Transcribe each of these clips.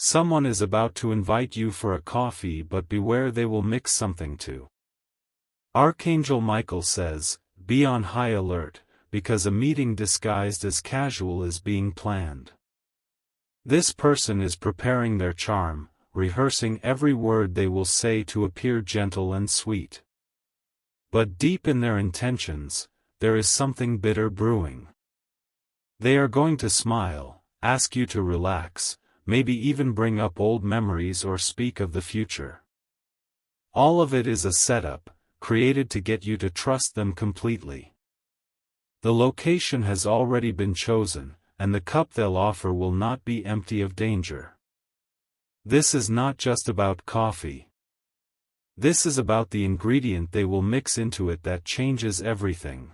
Someone is about to invite you for a coffee, but beware, they will mix something too. Archangel Michael says, be on high alert, because a meeting disguised as casual is being planned. This person is preparing their charm, rehearsing every word they will say to appear gentle and sweet. But deep in their intentions, there is something bitter brewing. They are going to smile, ask you to relax, maybe even bring up old memories or speak of the future. All of it is a setup, created to get you to trust them completely. The location has already been chosen, and the cup they'll offer will not be empty of danger. This is not just about coffee. This is about the ingredient they will mix into it that changes everything.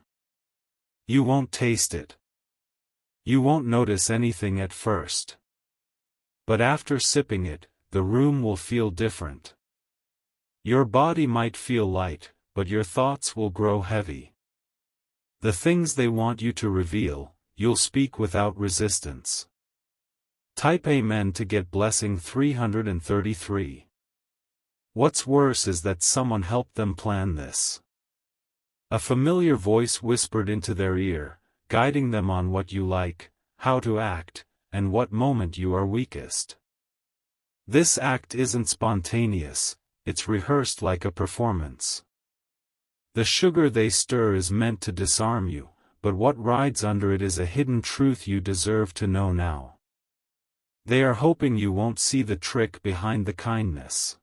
You won't taste it. You won't notice anything at first. But after sipping it, the room will feel different. Your body might feel light, but your thoughts will grow heavy. The things they want you to reveal, you'll speak without resistance. Type Amen to get blessing 333. What's worse is that someone helped them plan this. A familiar voice whispered into their ear, guiding them on what you like, how to act, and what moment you are weakest. This act isn't spontaneous, it's rehearsed like a performance. The sugar they stir is meant to disarm you, but what rides under it is a hidden truth you deserve to know now. They are hoping you won't see the trick behind the kindness.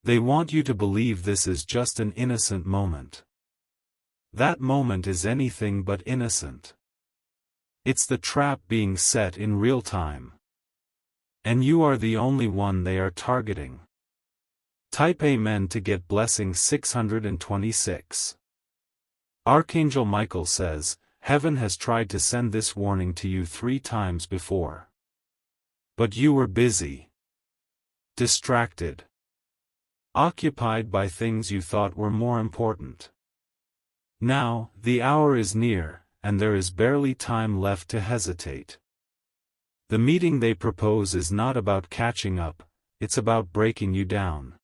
They want you to believe this is just an innocent moment. That moment is anything but innocent. It's the trap being set in real time. And you are the only one they are targeting. Type Amen to get blessing 626. Archangel Michael says, heaven has tried to send this warning to you 3 times before. But you were busy. Distracted. Occupied by things you thought were more important. Now, the hour is near, and there is barely time left to hesitate. The meeting they propose is not about catching up, it's about breaking you down.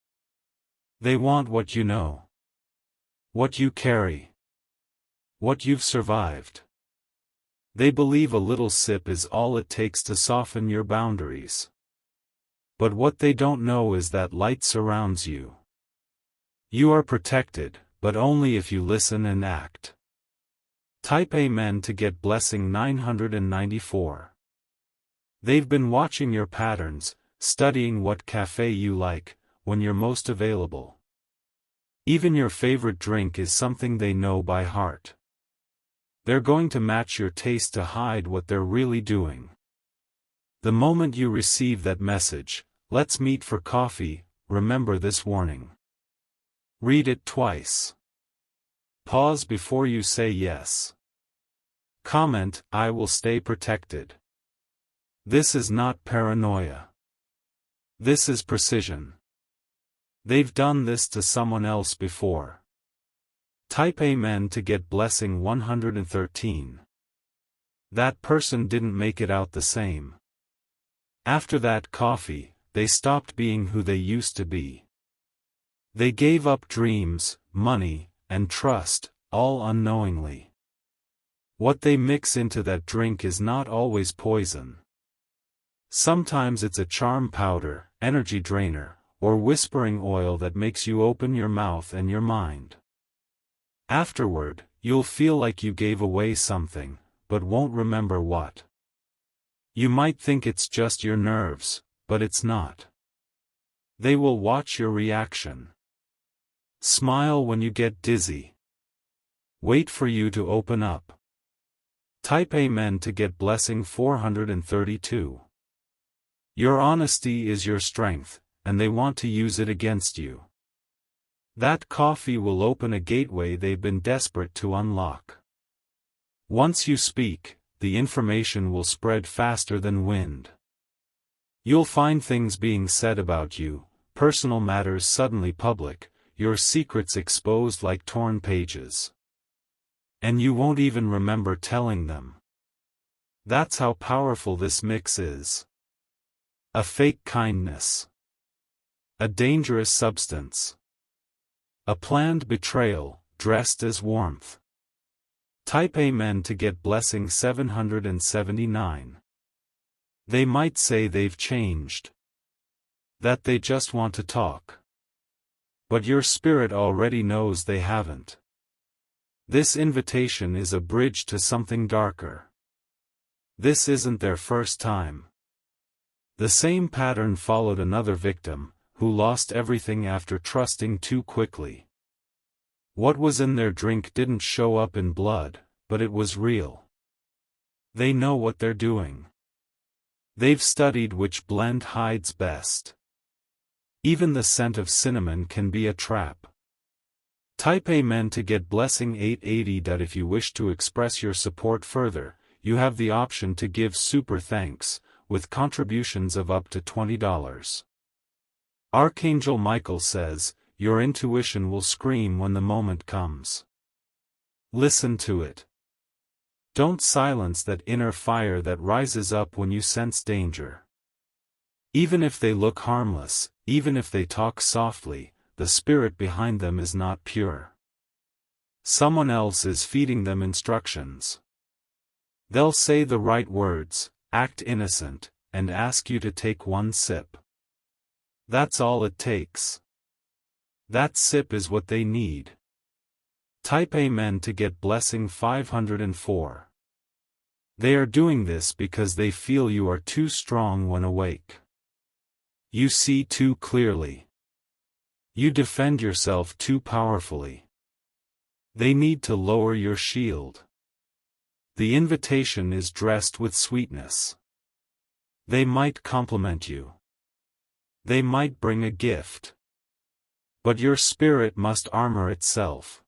They want what you know. What you carry. What you've survived. They believe a little sip is all it takes to soften your boundaries. But what they don't know is that light surrounds you. You are protected, but only if you listen and act. Type Amen to get blessing 994. They've been watching your patterns, studying what cafe you like, when you're most available. Even your favorite drink is something they know by heart. They're going to match your taste to hide what they're really doing. The moment you receive that message, let's meet for coffee, remember this warning. Read it twice. Pause before you say yes. Comment, I will stay protected. This is not paranoia. This is precision. They've done this to someone else before. Type Amen to get blessing 113. That person didn't make it out the same. After that coffee, they stopped being who they used to be. They gave up dreams, money, and trust, all unknowingly. What they mix into that drink is not always poison. Sometimes it's a charm powder, energy drainer, or whispering oil that makes you open your mouth and your mind. Afterward, you'll feel like you gave away something, but won't remember what. You might think it's just your nerves, but it's not. They will watch your reaction. Smile when you get dizzy. Wait for you to open up. Type Amen to get blessing 432. Your honesty is your strength, and they want to use it against you. That coffee will open a gateway they've been desperate to unlock. Once you speak, the information will spread faster than wind. You'll find things being said about you, personal matters suddenly public, your secrets exposed like torn pages. And you won't even remember telling them. That's how powerful this mix is. A fake kindness. A dangerous substance. A planned betrayal, dressed as warmth. Type Amen to get blessing 779. They might say they've changed. That they just want to talk. But your spirit already knows they haven't. This invitation is a bridge to something darker. This isn't their first time. The same pattern followed another victim, who lost everything after trusting too quickly. What was in their drink didn't show up in blood, but it was real. They know what they're doing. They've studied which blend hides best. Even the scent of cinnamon can be a trap. Type Amen to get blessing 880. If you wish to express your support further, you have the option to give super thanks, with contributions of up to $20. Archangel Michael says, your intuition will scream when the moment comes. Listen to it. Don't silence that inner fire that rises up when you sense danger. Even if they look harmless, even if they talk softly, the spirit behind them is not pure. Someone else is feeding them instructions. They'll say the right words, act innocent, and ask you to take one sip. That's all it takes. That sip is what they need. Type Amen to get blessing 504. They are doing this because they feel you are too strong when awake. You see too clearly. You defend yourself too powerfully. They need to lower your shield. The invitation is dressed with sweetness. They might compliment you. They might bring a gift. But your spirit must armor itself.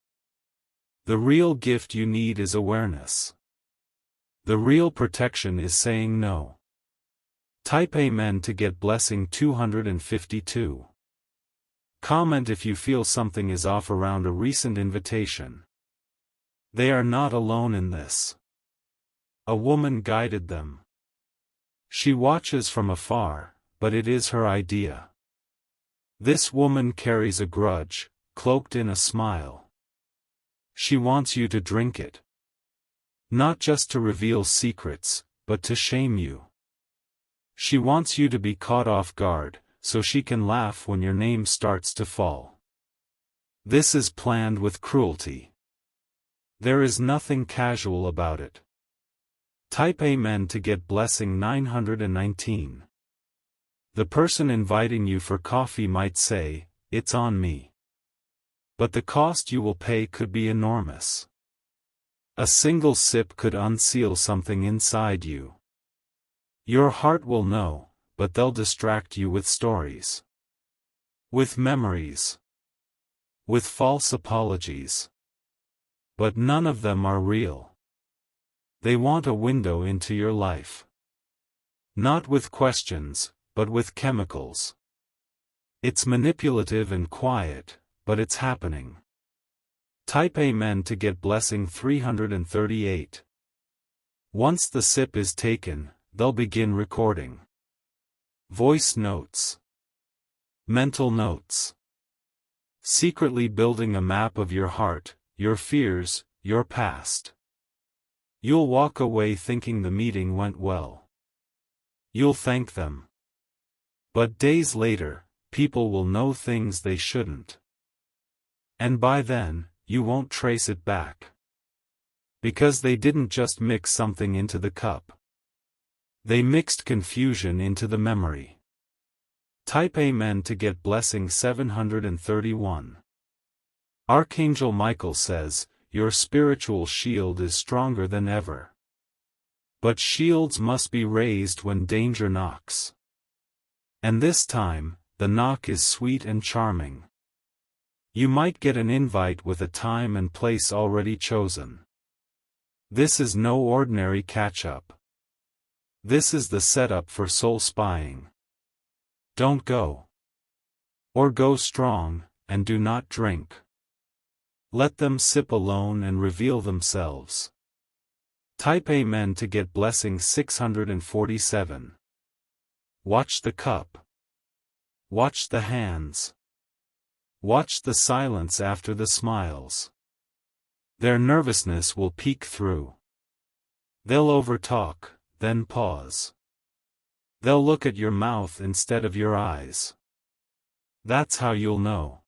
The real gift you need is awareness. The real protection is saying no. Type Amen to get blessing 252. Comment if you feel something is off around a recent invitation. They are not alone in this. A woman guided them. She watches from afar, but it is her idea. This woman carries a grudge, cloaked in a smile. She wants you to drink it. Not just to reveal secrets, but to shame you. She wants you to be caught off guard, so she can laugh when your name starts to fall. This is planned with cruelty. There is nothing casual about it. Type Amen to get blessing 919. The person inviting you for coffee might say, "It's on me." But the cost you will pay could be enormous. A single sip could unseal something inside you. Your heart will know, but they'll distract you with stories. With memories. With false apologies. But none of them are real. They want a window into your life. Not with questions, but with chemicals. It's manipulative and quiet, but it's happening. Type Amen to get blessing 338. Once the sip is taken, they'll begin recording. Voice notes. Mental notes. Secretly building a map of your heart, your fears, your past. You'll walk away thinking the meeting went well. You'll thank them. But days later, people will know things they shouldn't. And by then, you won't trace it back. Because they didn't just mix something into the cup. They mixed confusion into the memory. Type Amen to get blessing 731. Archangel Michael says, your spiritual shield is stronger than ever. But shields must be raised when danger knocks. And this time, the knock is sweet and charming. You might get an invite with a time and place already chosen. This is no ordinary catch-up. This is the setup for soul spying. Don't go. Or go strong, and do not drink. Let them sip alone and reveal themselves. Type Amen to get blessing 647. Watch the cup. Watch the hands. Watch the silence after the smiles. Their nervousness will peek through. They'll overtalk, then pause. They'll look at your mouth instead of your eyes. That's how you'll know.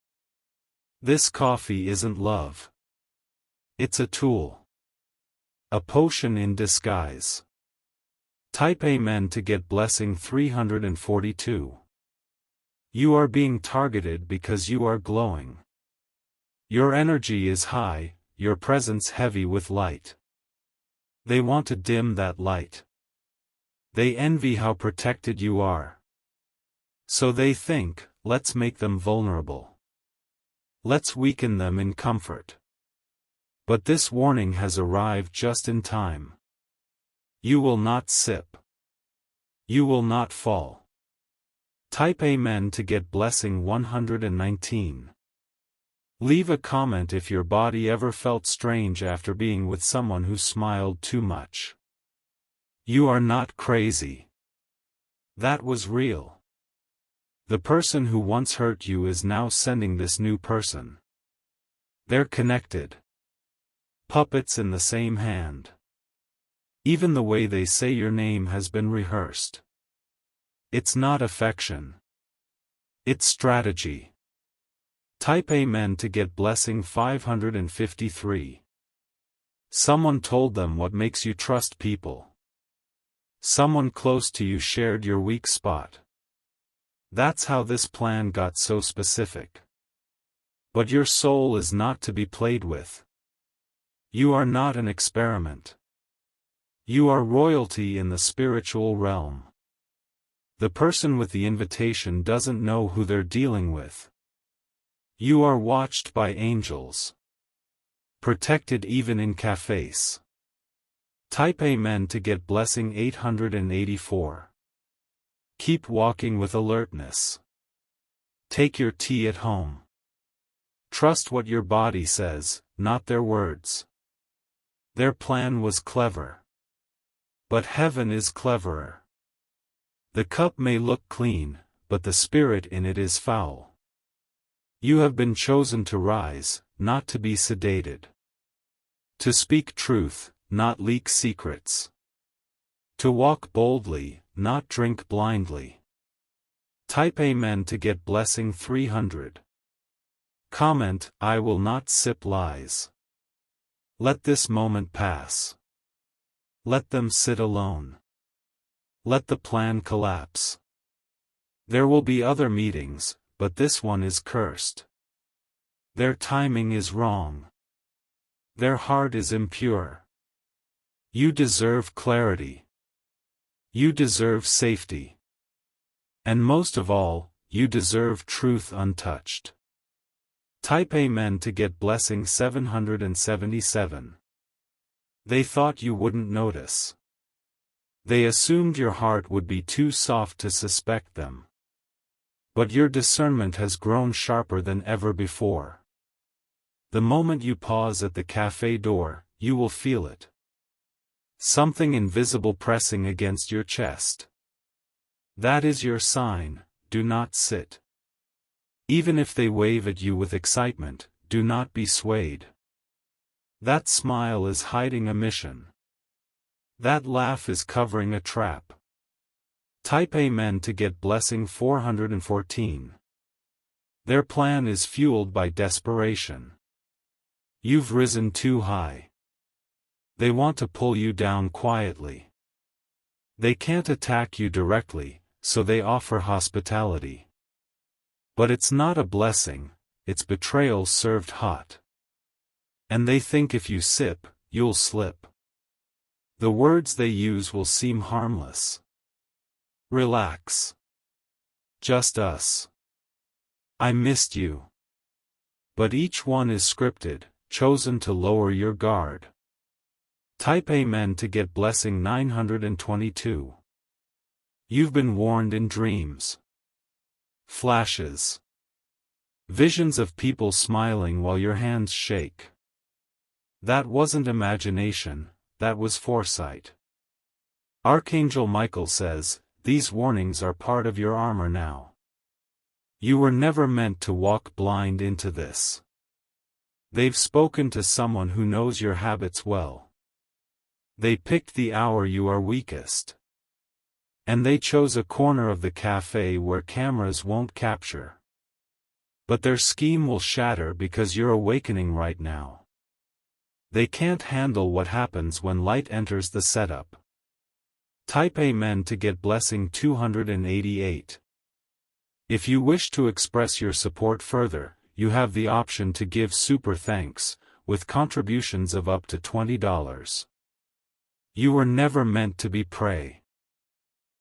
This coffee isn't love. It's a tool. A potion in disguise. Type Amen to get blessing 342. You are being targeted because you are glowing. Your energy is high, your presence heavy with light. They want to dim that light. They envy how protected you are. So they think, let's make them vulnerable. Let's weaken them in comfort. But this warning has arrived just in time. You will not sip. You will not fall. Type Amen to get blessing 119. Leave a comment if your body ever felt strange after being with someone who smiled too much. You are not crazy. That was real. The person who once hurt you is now sending this new person. They're connected. Puppets in the same hand. Even the way they say your name has been rehearsed. It's not affection. It's strategy. Type Amen to get blessing 553. Someone told them what makes you trust people. Someone close to you shared your weak spot. That's how this plan got so specific. But your soul is not to be played with. You are not an experiment. You are royalty in the spiritual realm. The person with the invitation doesn't know who they're dealing with. You are watched by angels. Protected even in cafes. Type Amen to get blessing 884. Keep walking with alertness. Take your tea at home. Trust what your body says, not their words. Their plan was clever. But heaven is cleverer. The cup may look clean, but the spirit in it is foul. You have been chosen to rise, not to be sedated. To speak truth, not leak secrets. To walk boldly, not drink blindly. Type Amen to get blessing 300. Comment, I will not sip lies. Let this moment pass. Let them sit alone. Let the plan collapse. There will be other meetings, but this one is cursed. Their timing is wrong. Their heart is impure. You deserve clarity. You deserve safety. And most of all, you deserve truth untouched. Type Amen to get blessing 777. They thought you wouldn't notice. They assumed your heart would be too soft to suspect them. But your discernment has grown sharper than ever before. The moment you pause at the cafe door, you will feel it. Something invisible pressing against your chest. That is your sign, do not sit. Even if they wave at you with excitement, do not be swayed. That smile is hiding a mission. That laugh is covering a trap. Type Amen to get blessing 414. Their plan is fueled by desperation. You've risen too high. They want to pull you down quietly. They can't attack you directly, so they offer hospitality. But it's not a blessing, it's betrayal served hot. And they think if you sip, you'll slip. The words they use will seem harmless. Relax. Just us. I missed you. But each one is scripted, chosen to lower your guard. Type Amen to get blessing 922. You've been warned in dreams. Flashes. Visions of people smiling while your hands shake. That wasn't imagination, that was foresight. Archangel Michael says, these warnings are part of your armor now. You were never meant to walk blind into this. They've spoken to someone who knows your habits well. They picked the hour you are weakest. And they chose a corner of the cafe where cameras won't capture. But their scheme will shatter because you're awakening right now. They can't handle what happens when light enters the setup. Type Amen to get blessing 288. If you wish to express your support further, you have the option to give super thanks, with contributions of up to $20. You were never meant to be prey.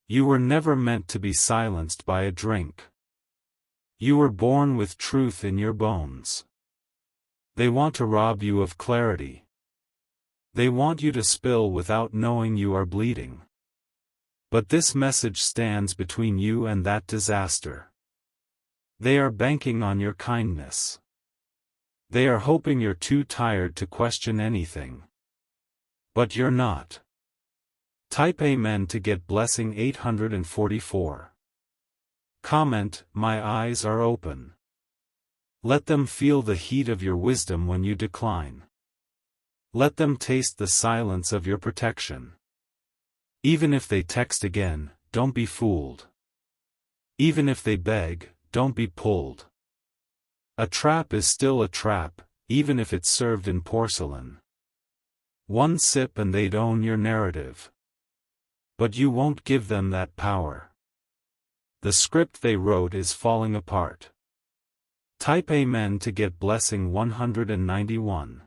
You were never meant to be silenced by a drink. You were born with truth in your bones. They want to rob you of clarity. They want you to spill without knowing you are bleeding. But this message stands between you and that disaster. They are banking on your kindness. They are hoping you're too tired to question anything. But you're not. Type Amen to get blessing 844. Comment, my eyes are open. Let them feel the heat of your wisdom when you decline. Let them taste the silence of your protection. Even if they text again, don't be fooled. Even if they beg, don't be pulled. A trap is still a trap, even if it's served in porcelain. One sip and they'd own your narrative. But you won't give them that power. The script they wrote is falling apart. Type Amen to get blessing 191.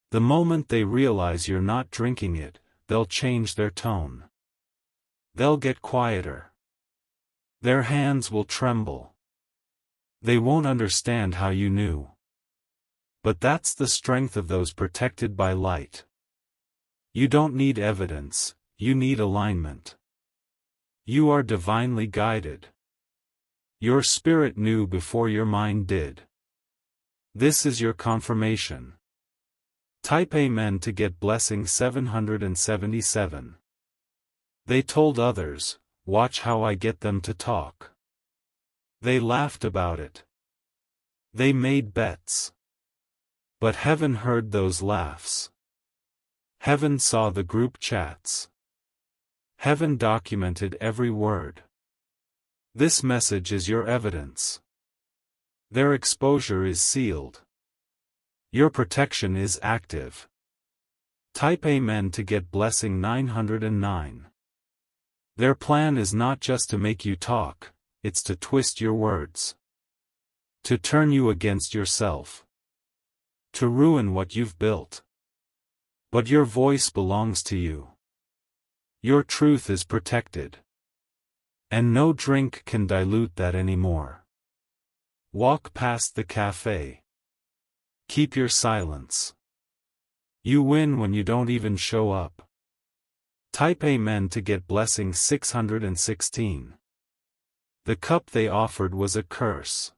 The moment they realize you're not drinking it, they'll change their tone. They'll get quieter. Their hands will tremble. They won't understand how you knew. But that's the strength of those protected by light. You don't need evidence, you need alignment. You are divinely guided. Your spirit knew before your mind did. This is your confirmation. Type Amen to get blessing 777. They told others, watch how I get them to talk. They laughed about it. They made bets. But heaven heard those laughs. Heaven saw the group chats. Heaven documented every word. This message is your evidence. Their exposure is sealed. Your protection is active. Type Amen to get blessing 909. Their plan is not just to make you talk, it's to twist your words. To turn you against yourself. To ruin what you've built. But your voice belongs to you. Your truth is protected. And no drink can dilute that anymore. Walk past the cafe. Keep your silence. You win when you don't even show up. Type Amen to get blessing 616. The cup they offered was a curse.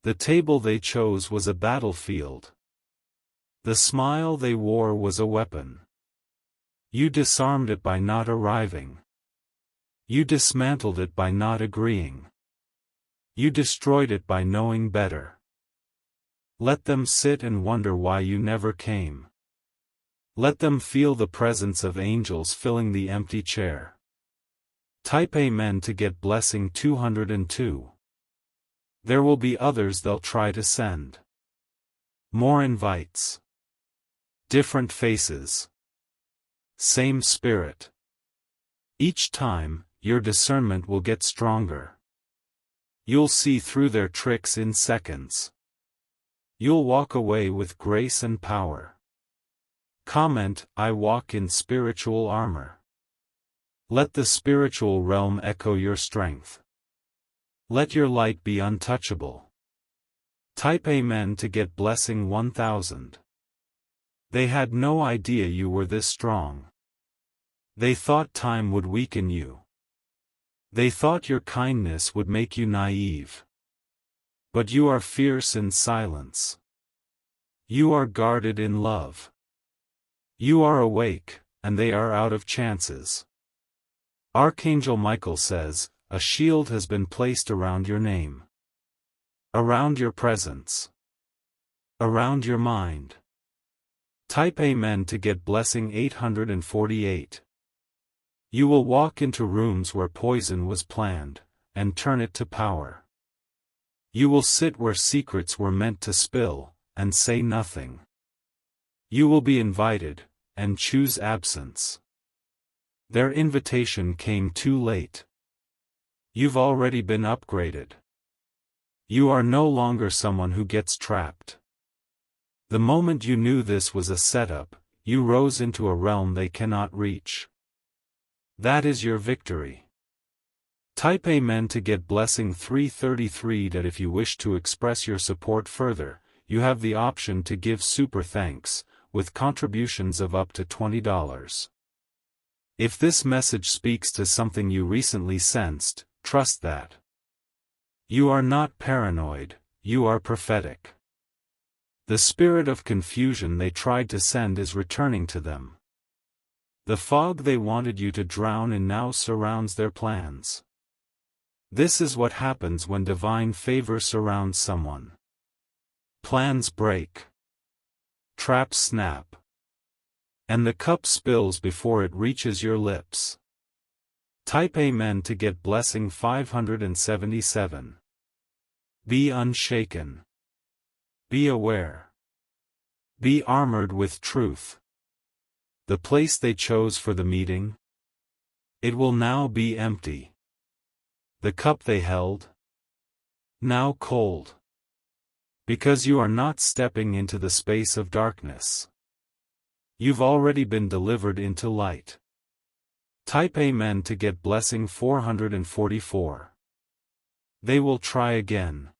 The table they chose was a battlefield. The smile they wore was a weapon. You disarmed it by not arriving. You dismantled it by not agreeing. You destroyed it by knowing better. Let them sit and wonder why you never came. Let them feel the presence of angels filling the empty chair. Type Amen to get blessing 202. There will be others they'll try to send. More invites. Different faces. Same spirit. Each time, your discernment will get stronger. You'll see through their tricks in seconds. You'll walk away with grace and power. Comment, I walk in spiritual armor. Let the spiritual realm echo your strength. Let your light be untouchable. Type Amen to get blessing 1000. They had no idea you were this strong. They thought time would weaken you. They thought your kindness would make you naive. But you are fierce in silence. You are guarded in love. You are awake, and they are out of chances. Archangel Michael says, a shield has been placed around your name, around your presence, around your mind. Type Amen to get blessing 848. You will walk into rooms where poison was planned, and turn it to power. You will sit where secrets were meant to spill, and say nothing. You will be invited, and choose absence. Their invitation came too late. You've already been upgraded. You are no longer someone who gets trapped. The moment you knew this was a setup, you rose into a realm they cannot reach. That is your victory. Type Amen to get blessing 333. That if you wish to express your support further, you have the option to give super thanks, with contributions of up to $20. If this message speaks to something you recently sensed, trust that. You are not paranoid, you are prophetic. The spirit of confusion they tried to send is returning to them. The fog they wanted you to drown in now surrounds their plans. This is what happens when divine favor surrounds someone. Plans break. Traps snap. And the cup spills before it reaches your lips. Type Amen to get blessing 577. Be unshaken. Be aware. Be armored with truth. The place they chose for the meeting? It will now be empty. The cup they held? Now cold. Because you are not stepping into the space of darkness. You've already been delivered into light. Type Amen to get blessing 444. They will try again.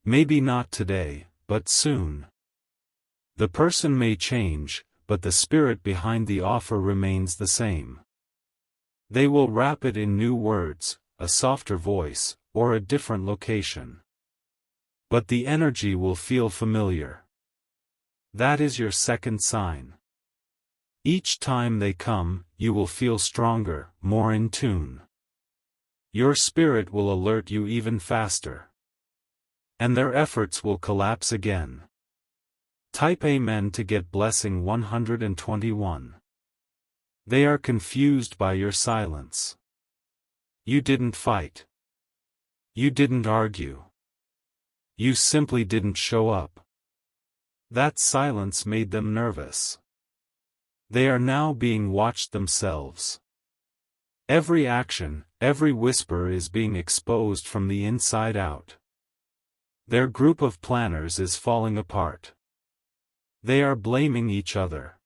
Maybe not today, but soon. The person may change, but the spirit behind the offer remains the same. They will wrap it in new words, a softer voice, or a different location. But the energy will feel familiar. That is your second sign. Each time they come, you will feel stronger, more in tune. Your spirit will alert you even faster. And their efforts will collapse again. Type Amen to get blessing 121. They are confused by your silence. You didn't fight. You didn't argue. You simply didn't show up. That silence made them nervous. They are now being watched themselves. Every action, every whisper is being exposed from the inside out. Their group of planners is falling apart. They are blaming each other.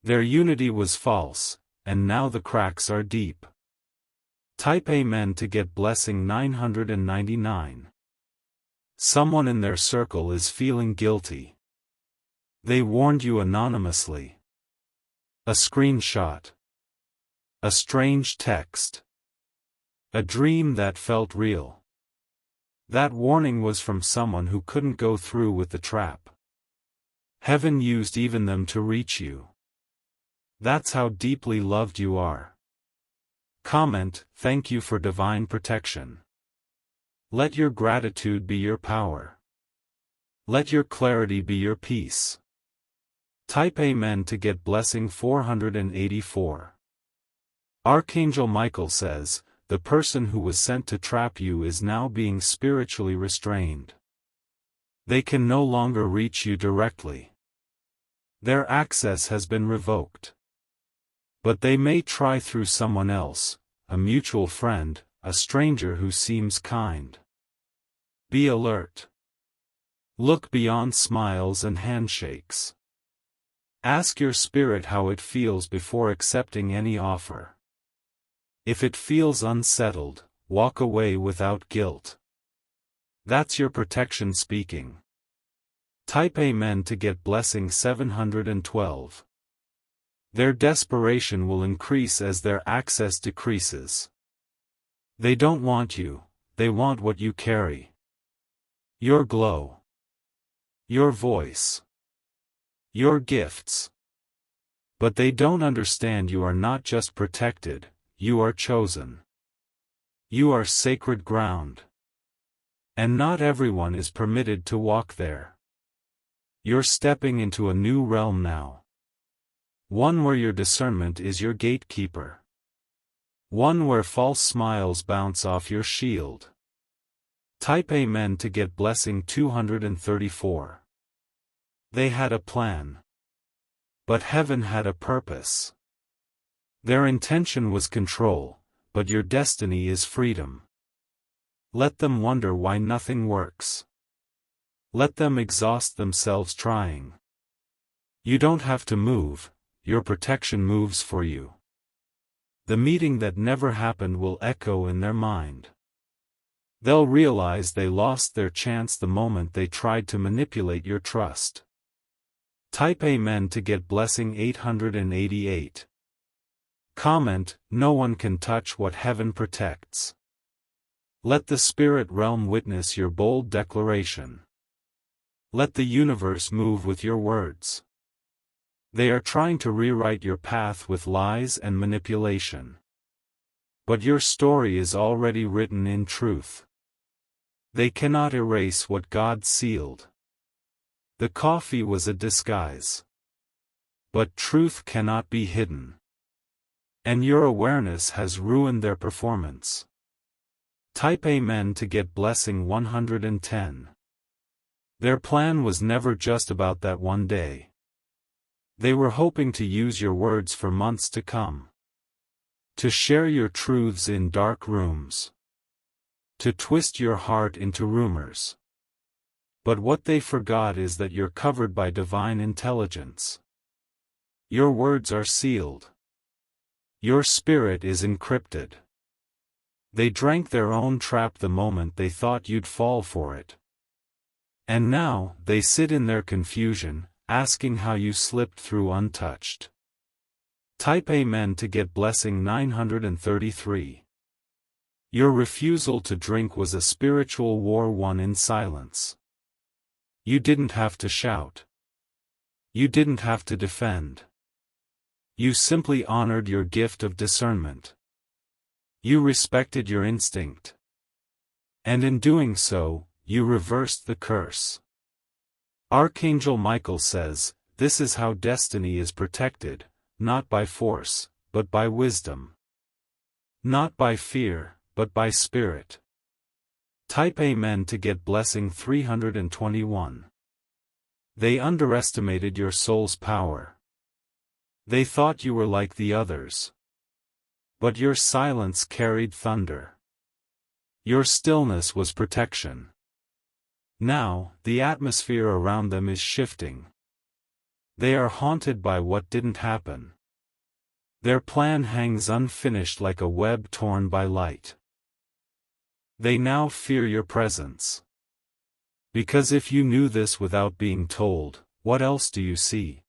Their unity was false, and now the cracks are deep. Type Amen to get blessing 999. Someone in their circle is feeling guilty. They warned you anonymously. A screenshot. A strange text. A dream that felt real. That warning was from someone who couldn't go through with the trap. Heaven used even them to reach you. That's how deeply loved you are. Comment, thank you for divine protection. Let your gratitude be your power. Let your clarity be your peace. Type Amen to get blessing 484. Archangel Michael says, the person who was sent to trap you is now being spiritually restrained. They can no longer reach you directly. Their access has been revoked. But they may try through someone else, a mutual friend, a stranger who seems kind. Be alert. Look beyond smiles and handshakes. Ask your spirit how it feels before accepting any offer. If it feels unsettled, walk away without guilt. That's your protection speaking. Type Amen to get blessing 712. Their desperation will increase as their access decreases. They don't want you, they want what you carry. Your glow. Your voice. Your gifts. But they don't understand you are not just protected, you are chosen. You are sacred ground. And not everyone is permitted to walk there. You're stepping into a new realm now. One where your discernment is your gatekeeper. One where false smiles bounce off your shield. Type Amen to get blessing 234. They had a plan. But heaven had a purpose. Their intention was control, but your destiny is freedom. Let them wonder why nothing works. Let them exhaust themselves trying. You don't have to move, your protection moves for you. The meeting that never happened will echo in their mind. They'll realize they lost their chance the moment they tried to manipulate your trust. Type Amen to get blessing 888. Comment, no one can touch what heaven protects. Let the spirit realm witness your bold declaration. Let the universe move with your words. They are trying to rewrite your path with lies and manipulation. But your story is already written in truth. They cannot erase what God sealed. The coffee was a disguise. But truth cannot be hidden. And your awareness has ruined their performance. Type Amen to get blessing 110. Their plan was never just about that one day. They were hoping to use your words for months to come. To share your truths in dark rooms. To twist your heart into rumors. But what they forgot is that you're covered by divine intelligence. Your words are sealed. Your spirit is encrypted. They drank their own trap the moment they thought you'd fall for it. And now, they sit in their confusion, asking how you slipped through untouched. Type Amen to get blessing 933. Your refusal to drink was a spiritual war won in silence. You didn't have to shout. You didn't have to defend. You simply honored your gift of discernment. You respected your instinct. And in doing so, you reversed the curse. Archangel Michael says, this is how destiny is protected, not by force, but by wisdom. Not by fear, but by spirit. Type Amen to get blessing 321. They underestimated your soul's power. They thought you were like the others. But your silence carried thunder. Your stillness was protection. Now, the atmosphere around them is shifting. They are haunted by what didn't happen. Their plan hangs unfinished like a web torn by light. They now fear your presence. Because if you knew this without being told, what else do you see?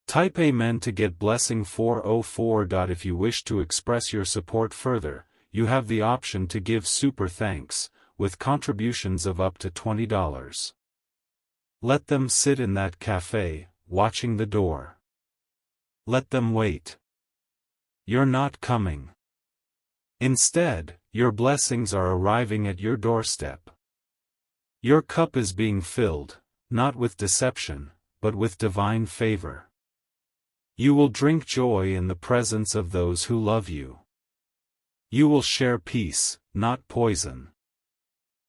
Type Amen to get blessing 404. If you wish to express your support further, you have the option to give super thanks, with contributions of up to $20. Let them sit in that cafe, watching the door. Let them wait. You're not coming. Instead, your blessings are arriving at your doorstep. Your cup is being filled, not with deception, but with divine favor. You will drink joy in the presence of those who love you. You will share peace, not poison.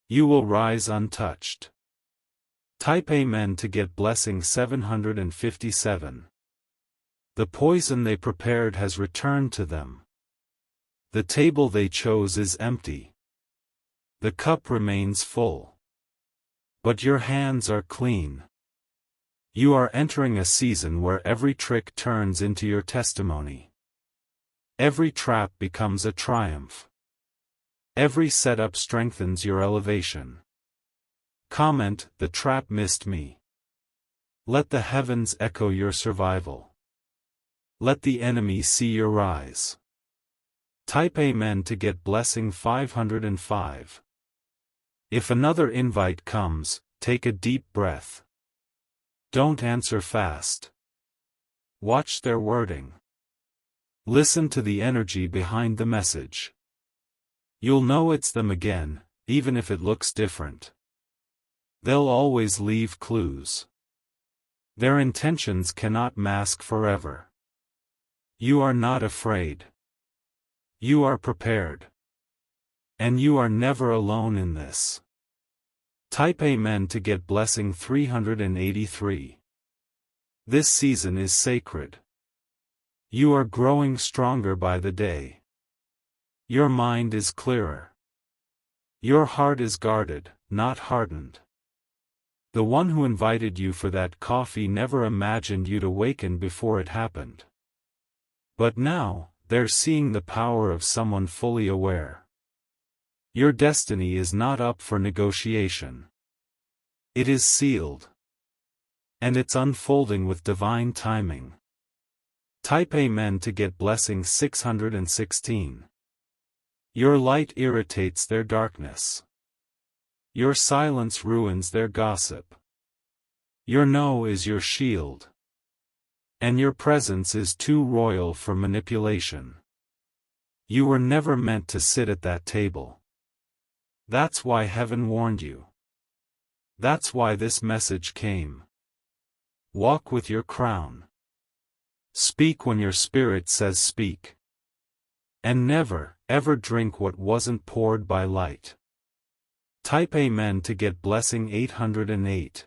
You will rise untouched. Type Amen to get blessing 757. The poison they prepared has returned to them. The table they chose is empty. The cup remains full. But your hands are clean. You are entering a season where every trick turns into your testimony. Every trap becomes a triumph. Every setup strengthens your elevation. Comment, the trap missed me. Let the heavens echo your survival. Let the enemy see your rise. Type Amen to get blessing 505. If another invite comes, take a deep breath. Don't answer fast. Watch their wording. Listen to the energy behind the message. You'll know it's them again, even if it looks different. They'll always leave clues. Their intentions cannot mask forever. You are not afraid. You are prepared. And you are never alone in this. Type Amen to get blessing 383. This season is sacred. You are growing stronger by the day. Your mind is clearer. Your heart is guarded, not hardened. The one who invited you for that coffee never imagined you'd awaken before it happened. But now, they're seeing the power of someone fully aware. Your destiny is not up for negotiation. It is sealed. And it's unfolding with divine timing. Type Amen to get blessing 616. Your light irritates their darkness. Your silence ruins their gossip. Your no is your shield. And your presence is too royal for manipulation. You were never meant to sit at that table. That's why heaven warned you. That's why this message came. Walk with your crown. Speak when your spirit says speak. And never, ever drink what wasn't poured by light. Type Amen to get blessing 808.